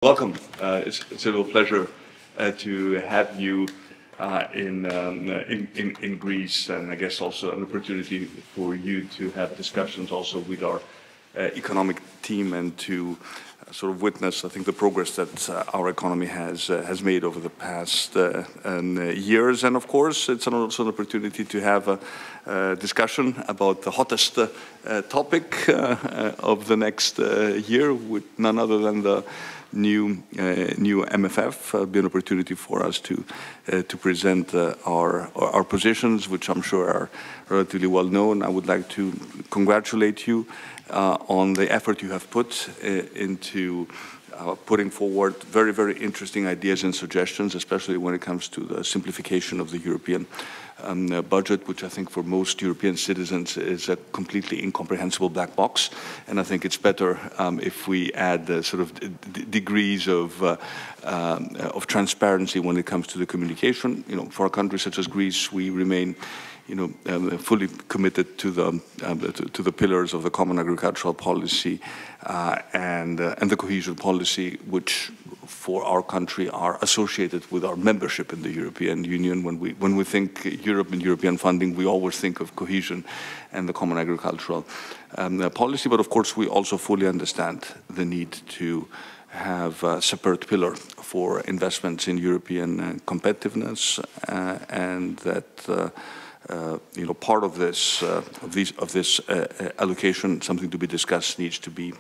Welcome. It's a real pleasure to have you in Greece, and I guess also an opportunity for you to have discussions also with our economic team and to sort of witness, I think, the progress that our economy has made over the past years. And of course, it's also an opportunity to have a discussion about the hottest topic of the next year, with none other than the new MFF. Be an opportunity for us to present our positions, which I'm sure are relatively well known. I would like to congratulate you on the effort you have put into putting forward very, very interesting ideas and suggestions, especially when it comes to the simplification of the European budget, which I think for most European citizens is a completely incomprehensible black box. And I think it's better if we add sort of degrees of transparency when it comes to the communication. You know, for a country such as Greece, we remain fully committed to the pillars of the common agricultural policy and the cohesion policy, which for our country are associated with our membership in the European Union. When we think Europe and European funding, we always think of cohesion and the common agricultural policy. But of course, we also fully understand the need to have a separate pillar for investments in European competitiveness, and that part of this allocation, something to be discussed, needs to be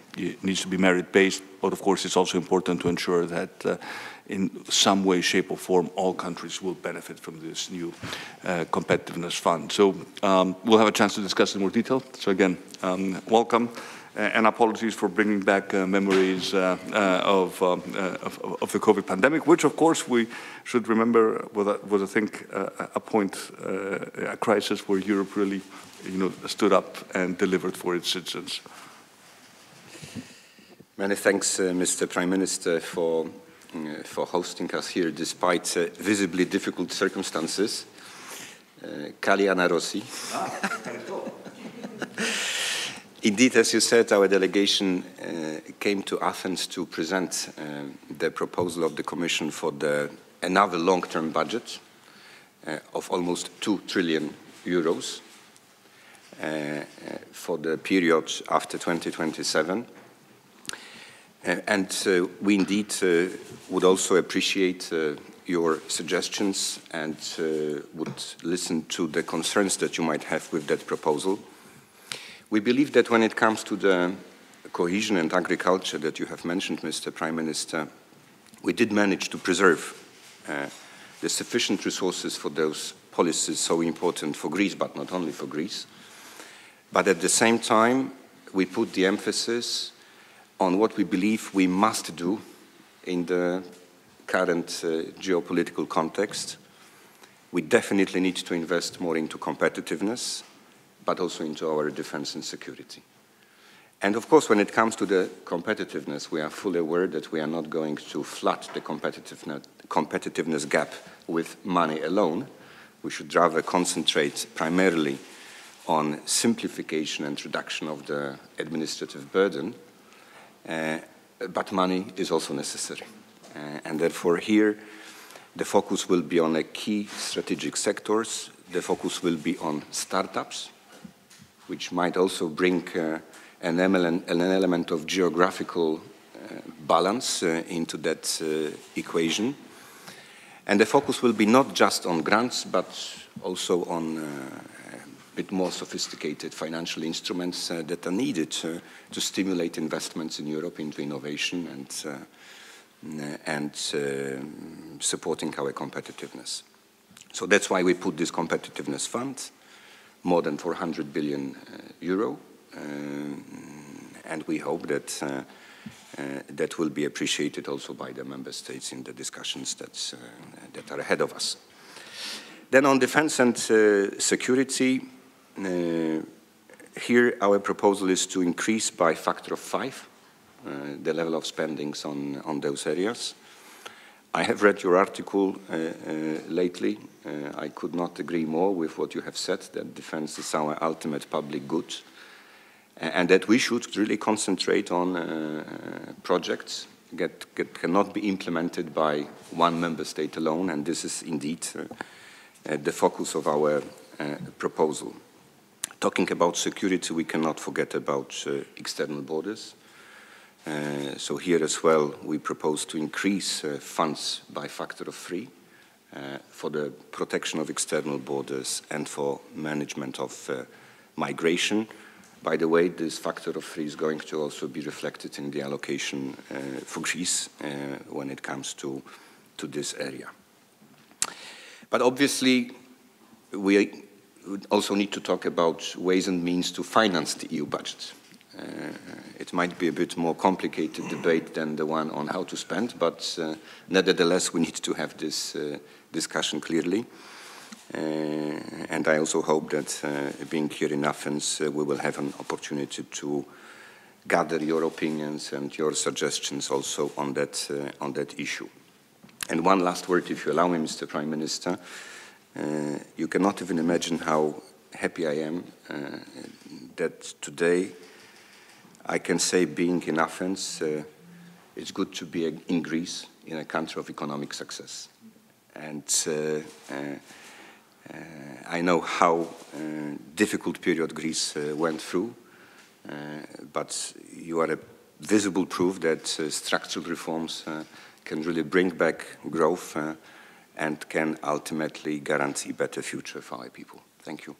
merit-based. But of course, it's also important to ensure that in some way, shape, or form, all countries will benefit from this new competitiveness fund. So we'll have a chance to discuss in more detail. So again, welcome. And apologies for bringing back memories of the COVID pandemic, which, of course, we should remember was I think, a crisis where Europe really, stood up and delivered for its citizens. Many thanks, Mr. Prime Minister, for hosting us here despite visibly difficult circumstances. Kaliana Rossi. Indeed, as you said, our delegation came to Athens to present the proposal of the Commission for another long-term budget of almost 2 trillion euros for the period after 2027. And we indeed would also appreciate your suggestions and would listen to the concerns that you might have with that proposal. We believe that when it comes to the cohesion and agriculture that you have mentioned, Mr. Prime Minister, we did manage to preserve the sufficient resources for those policies so important for Greece, but not only for Greece. But at the same time, we put the emphasis on what we believe we must do in the current geopolitical context. We definitely need to invest more into competitiveness, but also into our defense and security. And of course, when it comes to the competitiveness, we are fully aware that we are not going to flood the competitiveness gap with money alone. We should rather concentrate primarily on simplification and reduction of the administrative burden, but money is also necessary. And therefore here, the focus will be on key strategic sectors. The focus will be on startups, which might also bring an element of geographical balance into that equation. And the focus will be not just on grants, but also on a bit more sophisticated financial instruments that are needed to stimulate investments in Europe into innovation and supporting our competitiveness. So that's why we put this competitiveness fund, more than 400 billion euro, and we hope that that will be appreciated also by the member states in the discussions that are ahead of us. Then on defense and security, here our proposal is to increase by a factor of 5 the level of spendings on those areas. I have read your article lately. I could not agree more with what you have said, that defense is our ultimate public good, and that we should really concentrate on projects cannot be implemented by one member state alone, and this is indeed the focus of our proposal. Talking about security, we cannot forget about external borders. So here as well, we propose to increase funds by a factor of 3 for the protection of external borders and for management of migration. By the way, this factor of 3 is going to also be reflected in the allocation for Greece when it comes to this area. But obviously, we also need to talk about ways and means to finance the EU budget. It might be a bit more complicated debate than the one on how to spend, but nevertheless, we need to have this discussion clearly. And I also hope that being here in Athens, we will have an opportunity to gather your opinions and your suggestions also on that issue. And one last word, if you allow me, Mr. Prime Minister. You cannot even imagine how happy I am that today I can say, being in Athens, it's good to be in Greece, in a country of economic success. And I know how difficult period Greece went through, but you are a visible proof that structural reforms can really bring back growth and can ultimately guarantee a better future for our people. Thank you.